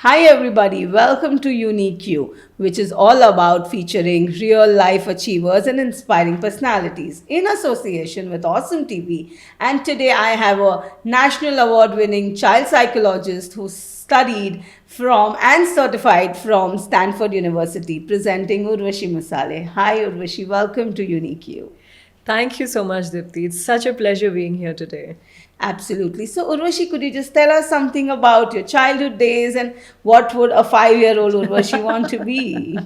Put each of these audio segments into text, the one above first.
Hi, everybody. Welcome to Unique You, which is all about featuring real life achievers and inspiring personalities in association with Awesome TV. And today I have a national award winning child psychologist who studied from and certified from Stanford University, presenting Urvashi Masale. Hi, Urvashi. Welcome to Unique You. Thank you so much, Dipti. It's such a pleasure being here today. Absolutely. So, Urvashi, could you just tell us something about your childhood days and what would a 5 year old Urvashi want to be?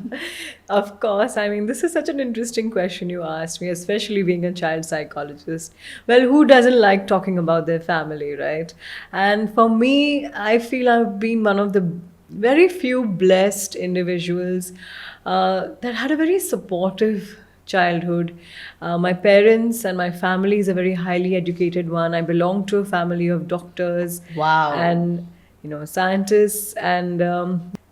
Of course, I mean, this is such an interesting question you asked me, especially being a child psychologist. Well, who doesn't like talking about their family, right? And for me, I feel I've been one of the very few blessed individuals that had a very supportive childhood. My parents and my family is a very highly educated one. I belong to a family of doctors Wow. and scientists, and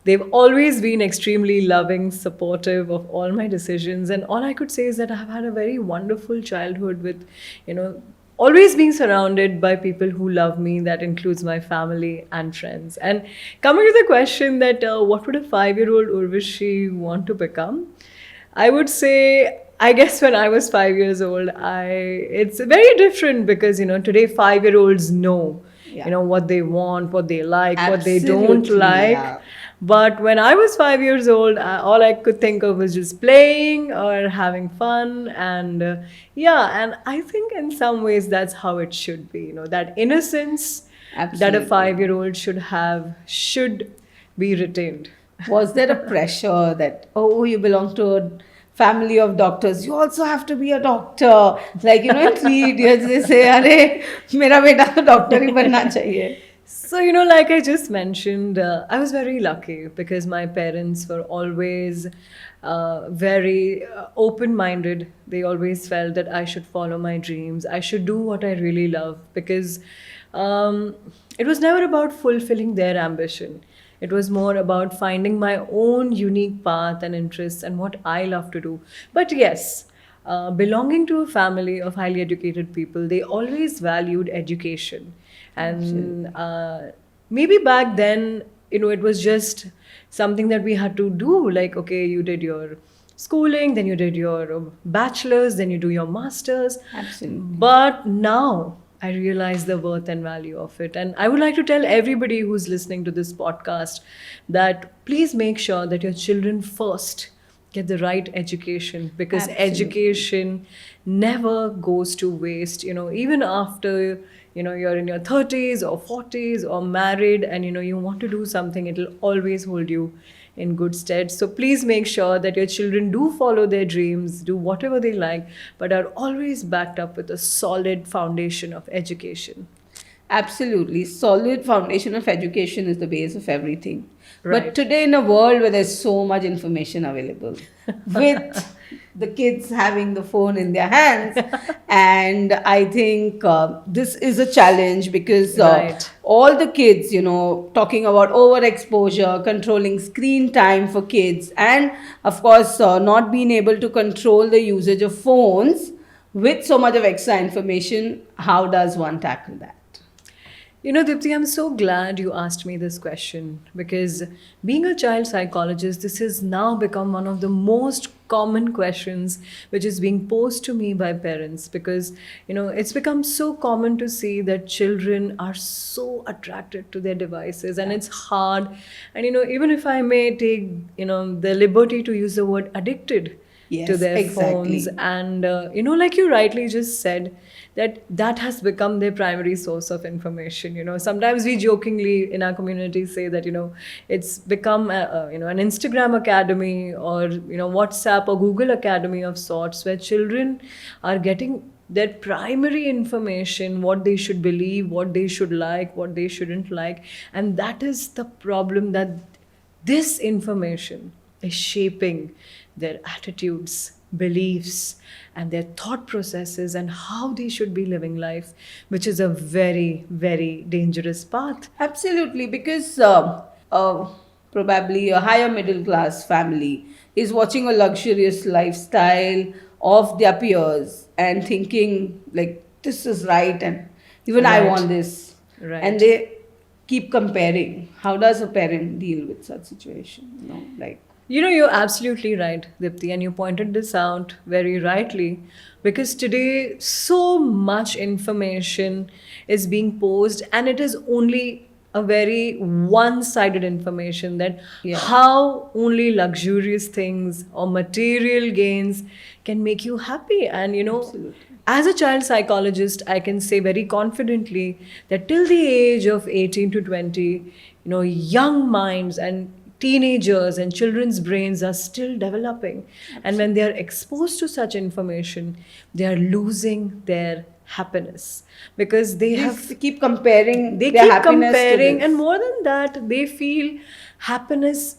they've always been extremely loving, supportive of all my decisions. And all I could say is that I've had a very wonderful childhood with, you know. Always being surrounded by people who love me, that includes my family and friends. And coming to the question that what would a 5 year old Urvashi want to become? I would say, I guess when I was 5 years old, it's very different because today 5 year olds know Yeah. what they want, what they like, what they don't Absolutely. like. Yeah. But when I was 5 years old, all I could think of was just playing or having fun, and yeah, and I think in some ways that's how it should be. That innocence that a Absolutely. 5 year old should have should be retained. Was there a pressure that, oh, you belong to a family of doctors, you also have to be a doctor? Like, in 3 idiots, they say, Are, mera beta to doctor hi banna chahiye. So, like I just mentioned, I was very lucky because my parents were always very open minded. They always felt that I should follow my dreams, I should do what I really love because um, it was never about fulfilling their ambition. It was more about finding my own unique path and interests and what I love to do. But yes, belonging to a family of highly educated people, they always valued education. And Absolutely. maybe back then, it was just something that we had to do. Like, okay, you did your schooling, then you did your bachelor's, then you do your master's. Absolutely. But now I realize the worth and value of it. And I would like to tell everybody who's listening to this podcast that please make sure that your children first get the right education, because Absolutely. education never goes to waste. Even after you're in your 30s or 40s or married, and you want to do something, it'll always hold you in good stead. So please make sure that your children do follow their dreams, do whatever they like, but are always backed up with a solid foundation of education. Absolutely. Solid foundation of education is the base of everything. But Right. today, in a world where there's so much information available, with the kids having the phone in their hands, and I think this is a challenge because Right. all the kids, talking about overexposure, controlling screen time for kids, and of course, not being able to control the usage of phones with so much of extra information, how does one tackle that? Dipti, I'm so glad you asked me this question because being a child psychologist, this has now become one of the most common questions which is being posed to me by parents because, it's become so common to see that children are so attracted to their devices and it's hard. And, even if I may take, the liberty to use the word addicted to Yes, their phones, exactly. and like you rightly just said, that has become their primary source of information. Sometimes we jokingly in our community say that it's become an Instagram academy, or WhatsApp or Google academy of sorts, where children are getting their primary information, what they should believe, what they should like, what they shouldn't like. And that is the problem, that this information is shaping their attitudes, beliefs, and their thought processes and how they should be living life, which is a very, very dangerous path. Absolutely, because probably a higher middle class family is watching a luxurious lifestyle of their peers and thinking, like, this is right, and even I Right, want this. And right. they keep comparing. How does a parent deal with such situation? Like, You know, you're absolutely right, Dipti, and you pointed this out very rightly because today so much information is being posed, and it is only a very one sided information that Yeah. how only luxurious things or material gains can make you happy. And, you know, Absolutely. as a child psychologist, I can say very confidently that till the age of 18 to 20, you know, young minds and teenagers and children's brains are still developing. And when they are exposed to such information, they are losing their happiness because they have they keep comparing they their keep happiness to comparing, this. and more than that, they feel happiness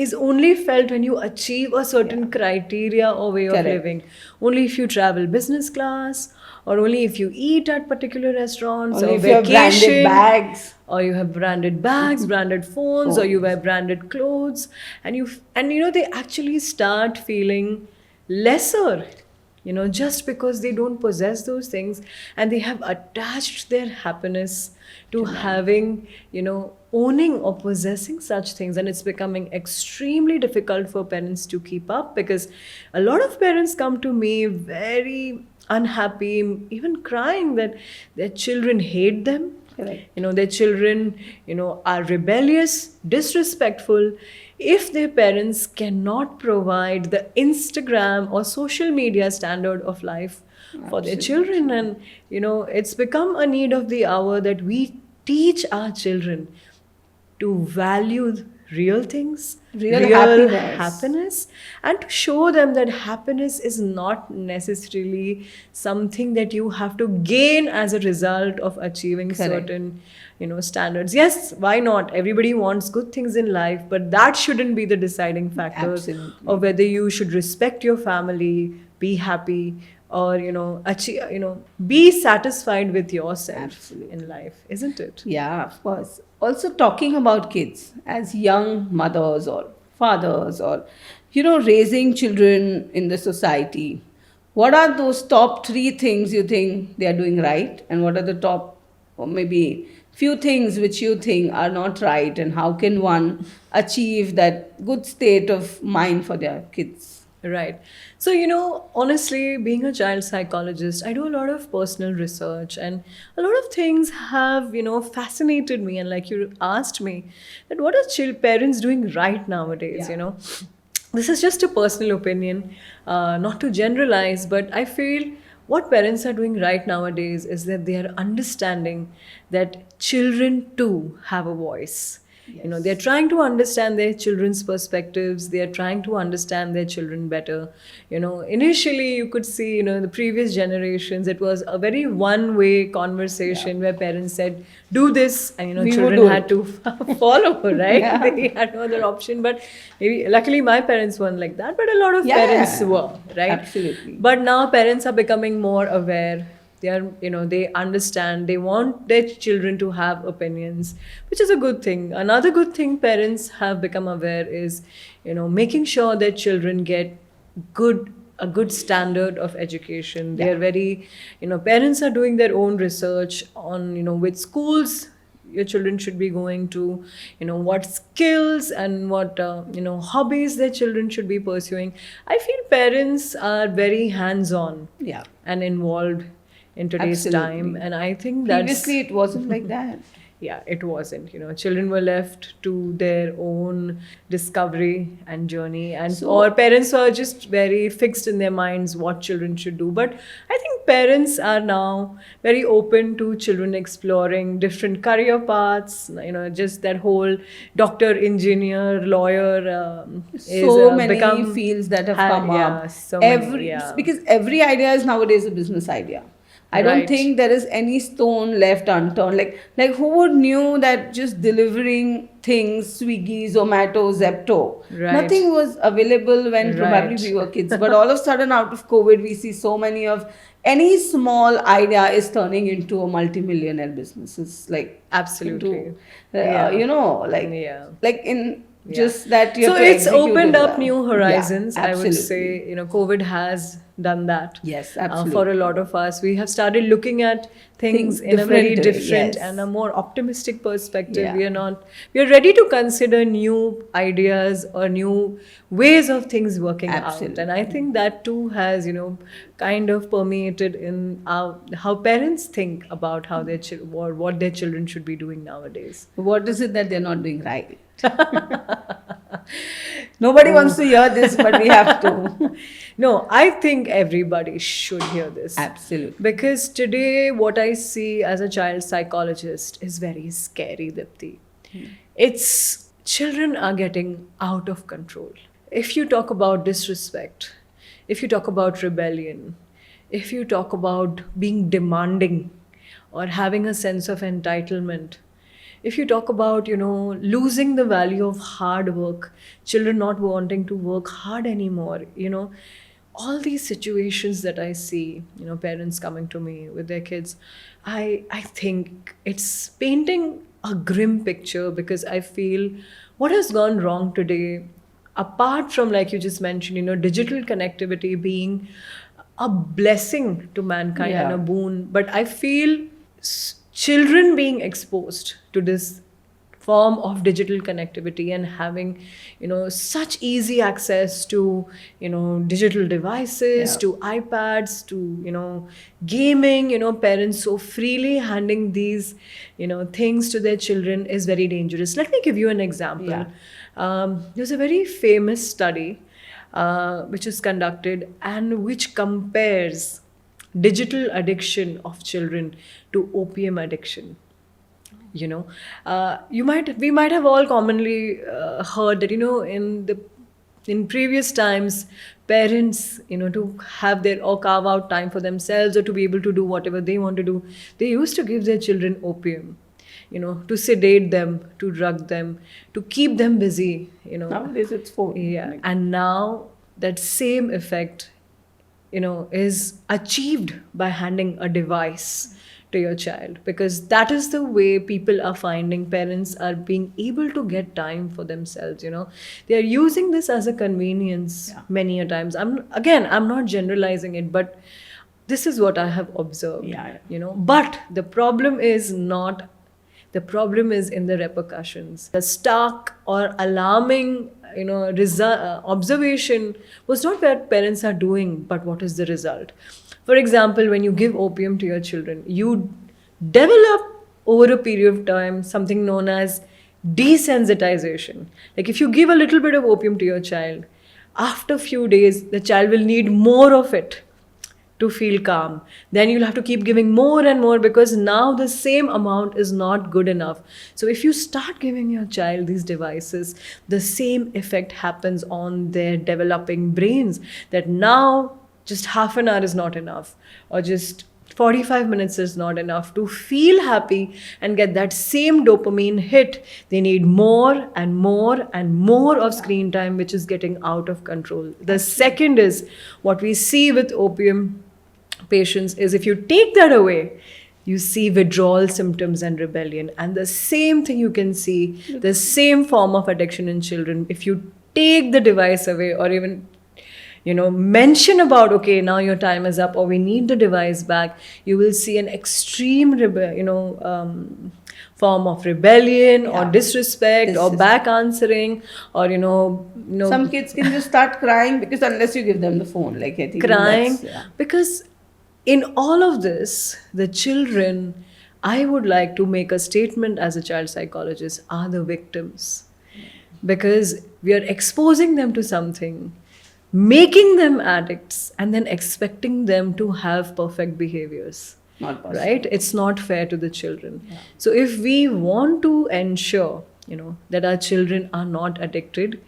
is only felt when you achieve a certain criteria or way of Correct. living. Only if you travel business class, or only if you eat at particular restaurants, Only or if you have branded vacation, bags. or you have branded bags, branded phones, or you wear branded clothes, and you know, they actually start feeling lesser, you know, just because they don't possess those things, and they have attached their happiness to having, you know, owning or possessing such things. And it's becoming extremely difficult for parents to keep up because a lot of parents come to me very unhappy, even crying that their children hate them. Correct. You know, their children, you know, are rebellious, disrespectful if their parents cannot provide the Instagram or social media standard of life for their children. And, you know, it's become a need of the hour that we teach our children to value real things, Real happiness. happiness, and to show them that happiness is not necessarily something that you have to gain as a result of achieving Correct. certain, you know, standards. Yes, why not? Everybody wants good things in life, but that shouldn't be the deciding factor Absolutely. of whether you should respect your family, be happy, or, you know, achieve, you know, be satisfied with yourself Absolutely. in life, isn't it? Yeah, of course. Also, talking about kids as young mothers or fathers, or raising children in the society, what are those top three things you think they are doing right, and what are the top, or maybe few things which you think are not right, and how can one achieve that good state of mind for their kids? Right. So, you know, honestly, being a child psychologist, I do a lot of personal research, and a lot of things have, you know, fascinated me. And like you asked me, that what are parents doing right nowadays, Yeah. you know? This is just a personal opinion, not to generalize, but I feel what parents are doing right nowadays is that they are understanding that children too have a voice. You know, they're trying to understand their children's perspectives, they are trying to understand their children better. You know, initially you could see, you know, the previous generations, it was a very one way conversation where parents said, do this, and, you know, We would children do had it. to follow, right? Yeah. They had no other option. But maybe, luckily, my parents weren't like that, but a lot of Yeah, parents were, right? absolutely. But now parents are becoming more aware. They are, you know, they understand, they want their children to have opinions, which is a good thing. Another good thing parents have become aware is, you know, making sure their children get a good standard of education. They are very, you know, parents are doing their own research on, you know, which schools your children should be going to, you know, what skills and what, you know, hobbies their children should be pursuing. I feel parents are very hands on Yeah. and involved in today's Absolutely. time, and I think that's Previously, it wasn't like that. yeah, it wasn't, you know, children were left to their own discovery and journey, and or parents were just very fixed in their minds what children should do. But I think parents are now very open to children exploring different career paths, you know, just that whole doctor, engineer, lawyer, So is many become fields that have ha- come yeah, up. so many, Because every idea is nowadays a business idea. I don't Right. think there is any stone left unturned. Like who would knew that just delivering things, Swiggy, Zomato, Zepto, Right. nothing was available when probably Right. we were kids. But all of a sudden, out of COVID, we see so many of any small idea is turning into a multi-millionaire businesses. Like Absolutely. into, Yeah. you know, like Yeah. like in Just that you So have to it's execute opened it up well. new horizons. Yeah, I would absolutely. say, COVID has done that. Yes, For absolutely. a lot of us, we have started looking at things Think in a very different way, different yes. and a more optimistic perspective. Yeah. We are ready to consider new ideas or new ways of things working out. And I Absolutely. think that too has, kind of permeated in how parents think about how or what their children should be doing nowadays. What is it that they're not doing right? Nobody wants to hear this, but we have to. No, I think everybody should hear this. Absolutely. Because today, what I see as a child psychologist is very scary, Dipti. It's children are getting out of control. If you talk about disrespect, if you talk about rebellion, if you talk about being demanding or having a sense of entitlement, if you talk about losing the value of hard work, children not wanting to work hard anymore, all these situations that I see, parents coming to me with their kids, I think it's painting a grim picture, because I feel what has gone wrong today, apart from, like you just mentioned, digital connectivity being a blessing to mankind and a Yeah. boon, but I feel children being exposed to this form of digital connectivity and having such easy access to digital devices, Yeah. to iPads, to gaming, parents so freely handing these things to their children is very dangerous. Let me give you an example. Yeah. There's a very famous study which is conducted and which compares digital addiction of children to opium addiction. We might have all commonly heard that in previous times, parents, to have their or carve out time for themselves or to be able to do whatever they want to do, they used to give their children opium, to sedate them, to drug them, to keep them busy. Nowadays it's phone. Yeah, and now that same effect, is achieved by handing a device to your child, because that is the way people are finding parents are being able to get time for themselves. They are using this as a convenience. Yeah. Many a times, I'm not generalizing it, but this is what I have observed. Yeah. But the problem is in the repercussions. The stark or alarming, observation was not what parents are doing, but what is the result. For example, when you give opium to your children, you develop over a period of time something known as desensitization. Like if you give a little bit of opium to your child, after a few days, the child will need more of it to feel calm. Then you'll have to keep giving more and more, because now the same amount is not good enough. So if you start giving your child these devices, the same effect happens on their developing brains, that now just half an hour is not enough, or just 45 minutes is not enough to feel happy and get that same dopamine hit. They need more and more and more of screen time, which is getting out of control. The second is what we see with opium patients is, if you take that away, you see withdrawal symptoms and rebellion. And the same thing you can see, the same form of addiction in children. If you take the device away, or even mention about, okay, now your time is up, or we need the device back, you will see an extreme form of rebellion, or Yeah. disrespect, or back answering, or Some kids can just start crying because unless you give them the phone, like I think crying. that's- yeah. Because in all of this, the children, I would like to make a statement as a child psychologist, are the victims. Because we are exposing them to something, making them addicts, and then expecting them to have perfect behaviors. Not possible. Right? It's not fair to the children. So if we want to ensure, that our children are not addicted,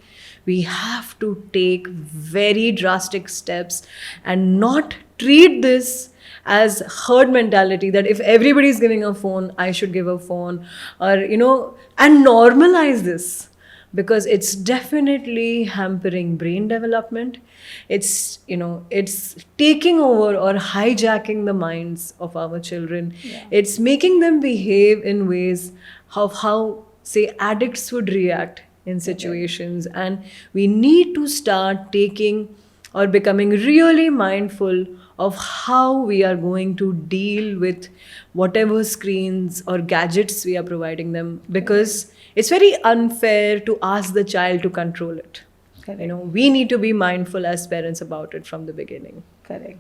we have to take very drastic steps and not treat this as herd mentality, that if everybody is giving a phone, I should give a phone, or and normalize this, because it's definitely hampering brain development. It's it's taking over or hijacking the minds of our children. It's making them behave in ways of how say addicts would react in situations, and we need to start taking or becoming really mindful of how we are going to deal with whatever screens or gadgets we are providing them, because it's very unfair to ask the child to control it. Correct. You know, we need to be mindful as parents about it from the beginning. Correct.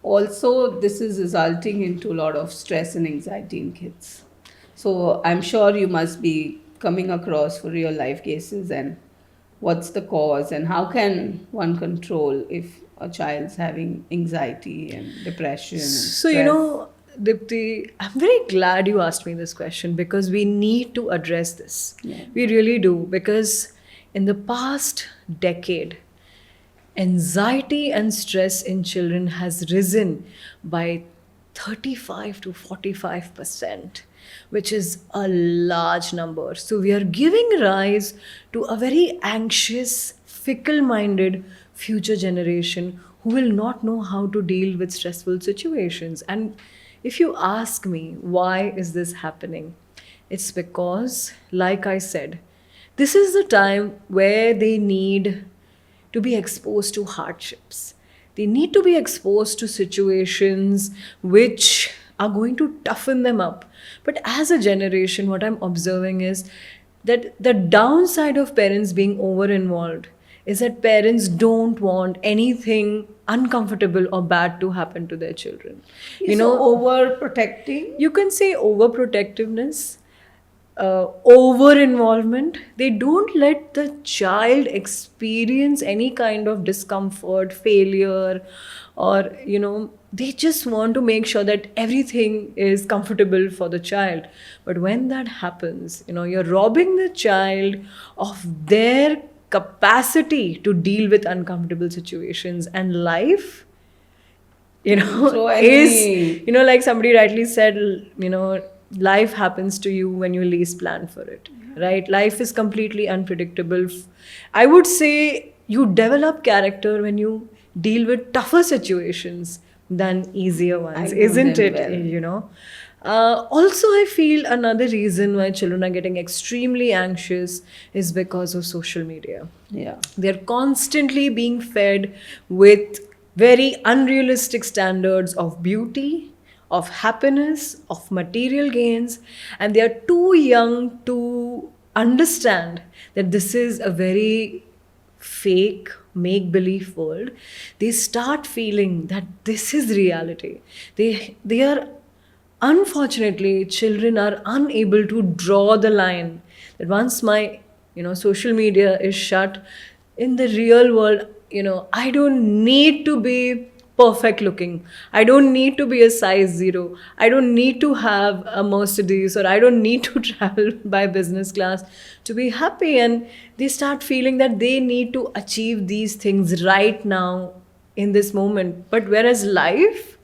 Also, this is resulting into a lot of stress and anxiety in kids. So I'm sure you must be coming across for real life cases, and what's the cause and how can one control if a child's having anxiety and depression and So, stress? Dipti, I'm very glad you asked me this question, because we need to address this. Yeah. We really do, because in the past decade, anxiety and stress in children has risen by 35 to 45%, which is a large number. So we are giving rise to a very anxious, fickle minded future generation who will not know how to deal with stressful situations. And if you ask me, why is this happening? It's because, like I said, this is the time where they need to be exposed to hardships. They need to be exposed to situations which are going to toughen them up. But as a generation, what I'm observing is that the downside of parents being over involved is that parents don't want anything uncomfortable or bad to happen to their children. So overprotecting. You can say overprotectiveness, over involvement. They don't let the child experience any kind of discomfort, failure, or they just want to make sure that everything is comfortable for the child. But when that happens, you're robbing the child of their capacity to deal with uncomfortable situations. And life, So is, any like somebody rightly said, life happens to you when you least plan for it, right? Life is completely unpredictable. I would say you develop character when you deal with tougher situations than easier ones, know isn't them it? well. Also, I feel another reason why children are getting extremely anxious is because of social media. Yeah. They're constantly being fed with very unrealistic standards of beauty, of happiness, of material gains, and they are too young to understand that this is a very fake, make believe world. They start feeling that this is reality. They are, unfortunately, children are unable to draw the line that once my social media is shut, in the real world, I don't need to be perfect looking. I don't need to be a size zero. I don't need to have a Mercedes, or I don't need to travel by business class to be happy. And they start feeling that they need to achieve these things right now in this moment. But whereas life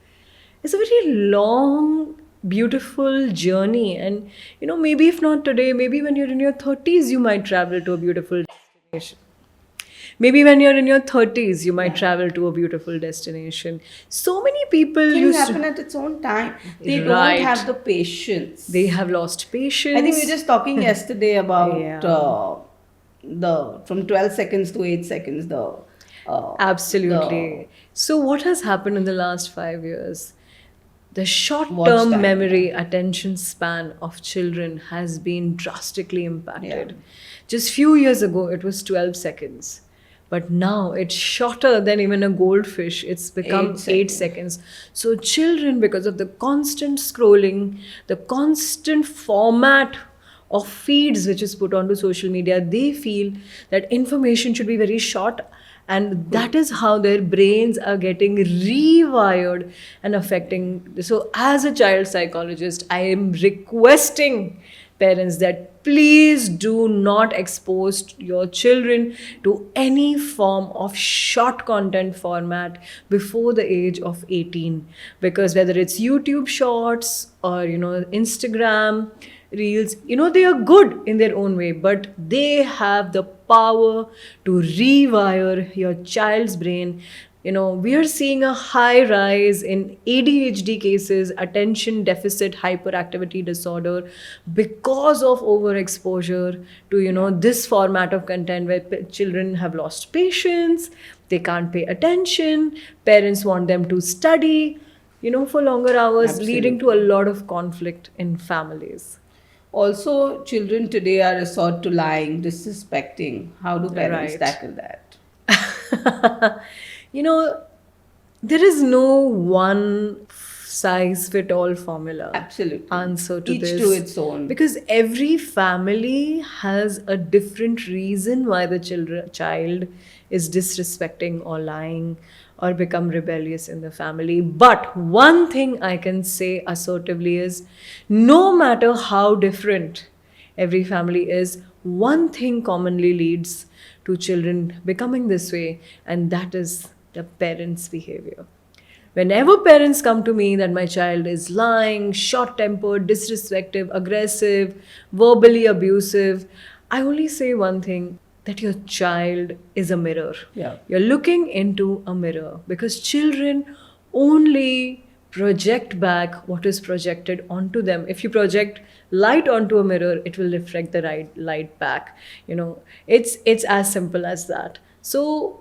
is a very long, beautiful journey. And maybe if not today, maybe when you're in your 30s, you might travel to a beautiful destination. Maybe when you're in your 30s, you might travel to a beautiful destination. So many people Things used happen to. at its own time. They don't Right. have the patience. They have lost patience. I think we were just talking yesterday about Yeah. the from 12 seconds to 8 seconds. Absolutely. So, what has happened in the last 5 years? The short Watch term time, memory attention span of children has been drastically impacted. Yeah. Just few years ago, it was 12 seconds. But now it's shorter than even a goldfish. It's become 8 seconds. So, children, because of the constant scrolling, the constant format of feeds which is put onto social media, they feel that information should be very short, and that is how their brains are getting rewired and affecting. So as a child psychologist, I am requesting parents that please do not expose your children to any form of short content format before the age of 18, because whether it's YouTube shorts or Instagram reels, they are good in their own way, but they have the power to rewire your child's brain We are seeing a high rise in ADHD cases, attention deficit hyperactivity disorder, because of overexposure to, this format of content where children have lost patience, they can't pay attention, parents want them to study, for longer hours, leading to a Absolutely. lot of conflict in families. Also, children today are resort to lying, disrespecting. How do parents Right. tackle that? you know, there is no one size fit all formula Absolutely. answer to Each to this, its own. because every family has a different reason why the child is disrespecting or lying or become rebellious in the family. But one thing I can say assertively is, no matter how different every family is, one thing commonly leads to children becoming this way, and that is the parents' behavior. Whenever parents come to me that my child is lying, short tempered, disrespectful, aggressive, verbally abusive, I only say one thing, that your child is a mirror. Yeah. You're looking into a mirror, because children only project back what is projected onto them. If you project light onto a mirror, it will reflect the right light back. It's as simple as that. So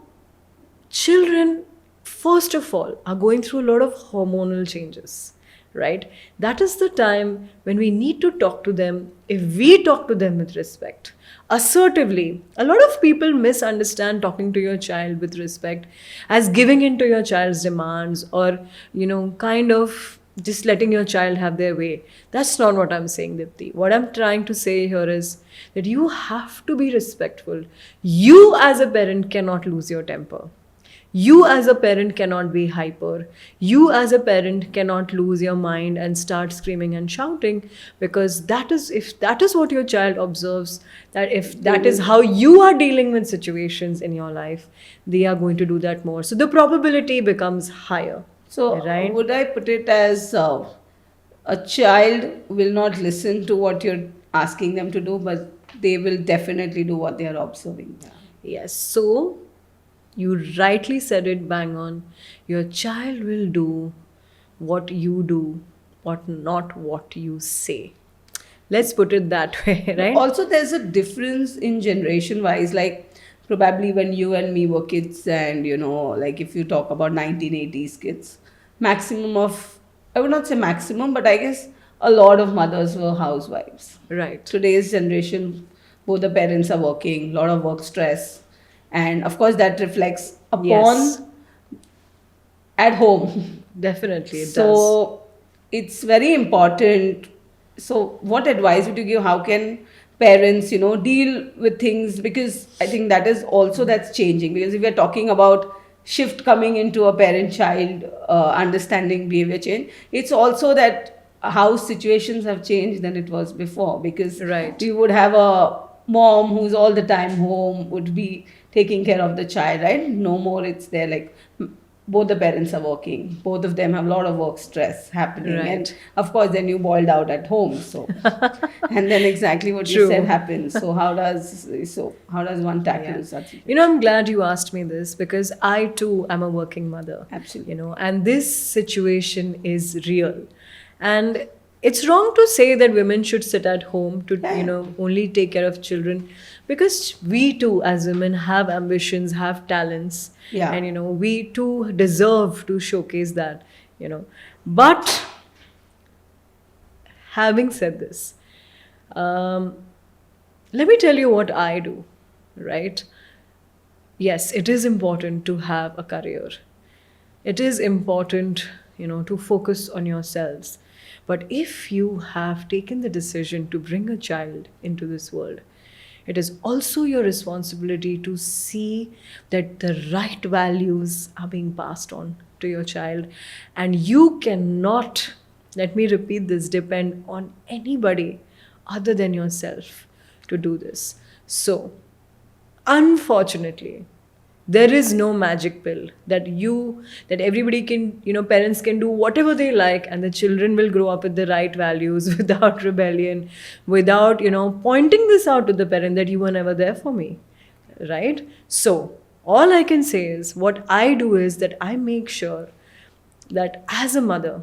children, first of all, are going through a lot of hormonal changes, right? That is the time when we need to talk to them. If we talk to them with respect, assertively, a lot of people misunderstand talking to your child with respect as giving in to your child's demands, or kind of just letting your child have their way. That's not what I'm saying, Dipti. What I'm trying to say here is that you have to be respectful. You as a parent cannot lose your temper. You as a parent cannot be hyper. You as a parent cannot lose your mind and start screaming and shouting, because that is, if that is what your child observes, that if They that is will. how you are dealing with situations in your life, they are going to do that more. So the probability becomes higher, So, right? would I put it as a child will not listen to what you're asking them to do, but they will definitely do what they are observing. Yeah. Yes. So you rightly said it, bang on. Your child will do what you do, what not what you say. Let's put it that way, No, right? also, there's a difference in generation wise. Like, probably when you and me were kids, and like if you talk about 1980s kids, maximum of, I would not say maximum, but I guess a lot of mothers were housewives. Right. Today's generation, both the parents are working, lot of work stress, and of course, that reflects Yes, upon at home. definitely it does. So it's very important. So what advice would you give? How can parents, deal with things? Because I think that is also that's changing. Because if we're talking about shift coming into a parent-child understanding behavior change, it's also that how situations have changed than it was before. Because Right. we would have a mom who's all the time home, would be taking care of the child, right? No more it's there like both the parents are working, both of them have a lot of work stress happening, and Right. of course then you boiled out at home. So and then exactly what you said True. happens. So how does one Yeah. tackle such I'm situations? glad you asked me this, because I too am a working mother, Absolutely. and this situation is real. And it's wrong to say that women should sit at home to, Yeah, yeah. only take care of children, because we too, as women, have ambitions, have talents, Yeah. and, we too deserve to showcase that. But having said this, um, let me tell you what I do, right? Yes, it is important to have a career. It is important, to focus on yourselves. But if you have taken the decision to bring a child into this world, it is also your responsibility to see that the right values are being passed on to your child. And you cannot, let me repeat this, depend on anybody other than yourself to do this. So, unfortunately, there is no magic pill that everybody can, parents can do whatever they like, and the children will grow up with the right values without rebellion, without, pointing this out to the parent that you were never there for me, right? So all I can say is what I do is that I make sure that as a mother,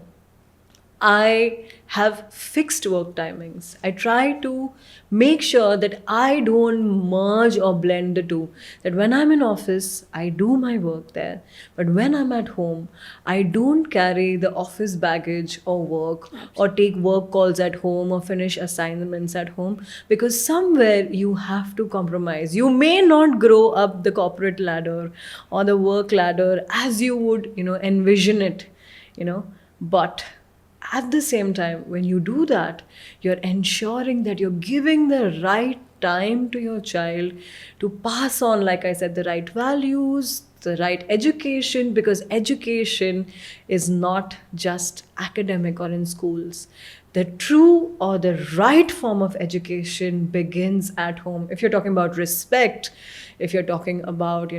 I have fixed work timings. I try to make sure that I don't merge or blend the two. That when I'm in office, I do my work there. But when I'm at home, I don't carry the office baggage or work or take work calls at home or finish assignments at home, because somewhere you have to compromise. You may not grow up the corporate ladder or the work ladder as you would, envision it, but at the same time, when you do that, you're ensuring that you're giving the right time to your child to pass on, like I said, the right values, the right education, because education is not just academic or in schools. The true or the right form of education begins at home. If you're talking about respect, if you're talking about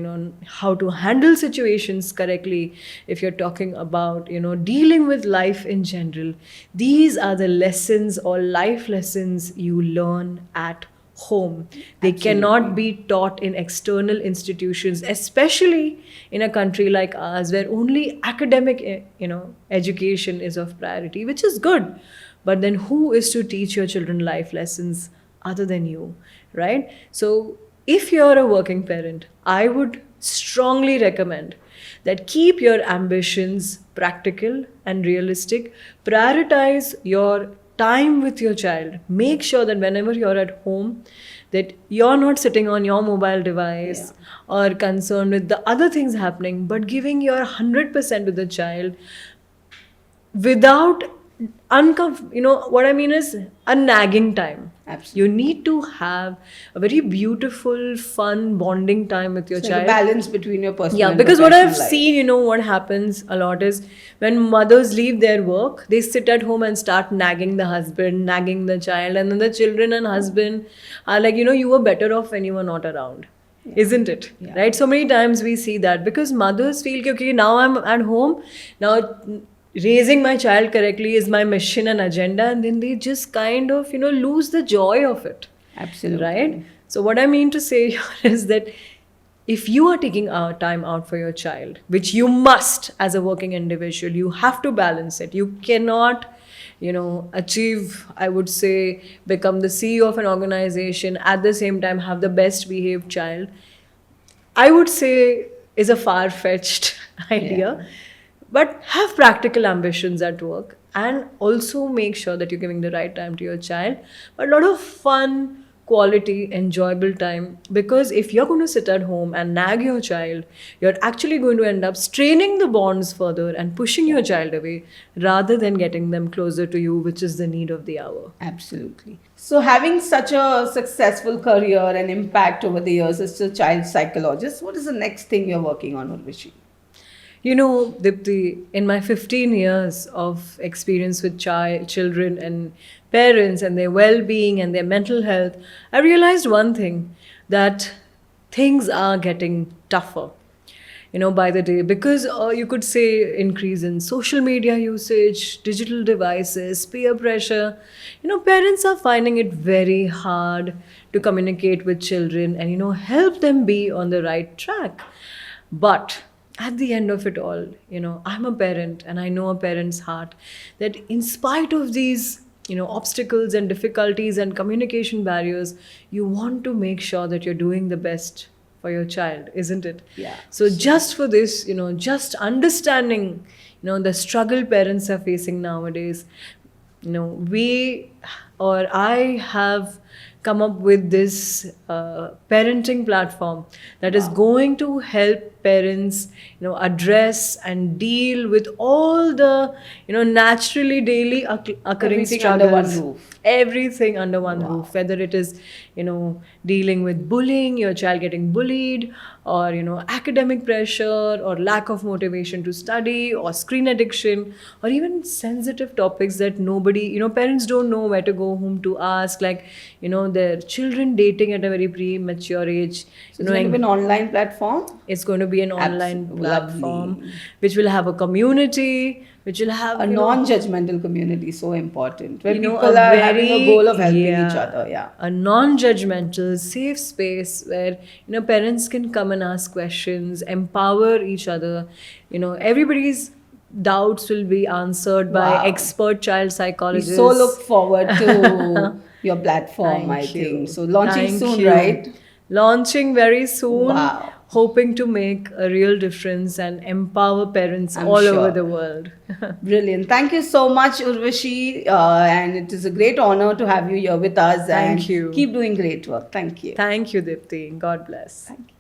how to handle situations correctly, if you're talking about dealing with life in general, these are the lessons or life lessons you learn at home. They cannot be taught in external institutions, especially in a country like ours where only academic education is of priority, which is good. But then who is to teach your children life lessons other than you, right? So if you're a working parent, I would strongly recommend that keep your ambitions practical and realistic. Prioritize your time with your child. Make sure that whenever you're at home, that you're not sitting on your mobile device or concerned with the other things happening, but giving your 100% to the child without what I mean is a nagging time. Absolutely. You need to have a very beautiful, fun, bonding time with your So child. the balance between your personal Yeah, and because what I've professional life. seen, what happens a lot is when mothers leave their work, they sit at home and start nagging the husband, nagging the child, and then the children and husband are like, you were better off when you were not around. Isn't it? Yeah. Right? So many times we see that because mothers feel, okay, now I'm at home, now raising my child correctly is my mission and agenda, and then they just kind of lose the joy of it. Absolutely. Right? So what I mean to say here is that if you are taking time out for your child, which you must as a working individual, you have to balance it. You cannot achieve, I would say, become the CEO of an organization, at the same time have the best behaved child. I would say is a far-fetched idea. But have practical ambitions at work and also make sure that you're giving the right time to your child. But a lot of fun, quality, enjoyable time. Because if you're going to sit at home and nag your child, you're actually going to end up straining the bonds further and pushing your child away rather than getting them closer to you, which is the need of the hour. Absolutely. So, having such a successful career and impact over the years as a child psychologist, what is the next thing you're working on, Urvashi? Dipti, in my 15 years of experience with children and parents and their well-being and their mental health, I realized one thing, that things are getting tougher, by the day, because you could say increase in social media usage, digital devices, peer pressure. Parents are finding it very hard to communicate with children and, help them be on the right track. But at the end of it all, I'm a parent and I know a parent's heart, that in spite of these, obstacles and difficulties and communication barriers, you want to make sure that you're doing the best for your child, isn't it? Yeah. So just for this, just understanding, the struggle parents are facing nowadays, I have come up with this parenting platform that is going to help parents address and deal with all the naturally daily occurring Everything struggles. under one roof. Everything under one roof, whether it is dealing with bullying, your child getting bullied, or academic pressure, or lack of motivation to study, or screen addiction, or even sensitive topics that nobody, parents don't know where to go, whom to ask, like their children dating at a very premature age. So it's going to be an online platform? It's going to be an online Lovely. platform which will have a community, which will have A you know, non-judgmental community, so important, where you know, people are having a goal of helping each other. Yeah. a non-judgmental, safe space where you know parents can come and ask questions, empower each other. You know, everybody's doubts will be answered by Wow. expert child We psychologists. so look forward to your platform, I Thank you. think. So launching Thank soon, you. right? Launching very soon. Wow. Hoping to make a real difference and empower parents I'm all over sure. the world. Brilliant. Thank you so much, Urvashi. And it is a great honor to have you here with us. Thank and you. Keep doing great work. Thank you. Thank you, Dipti. God bless. Thank you.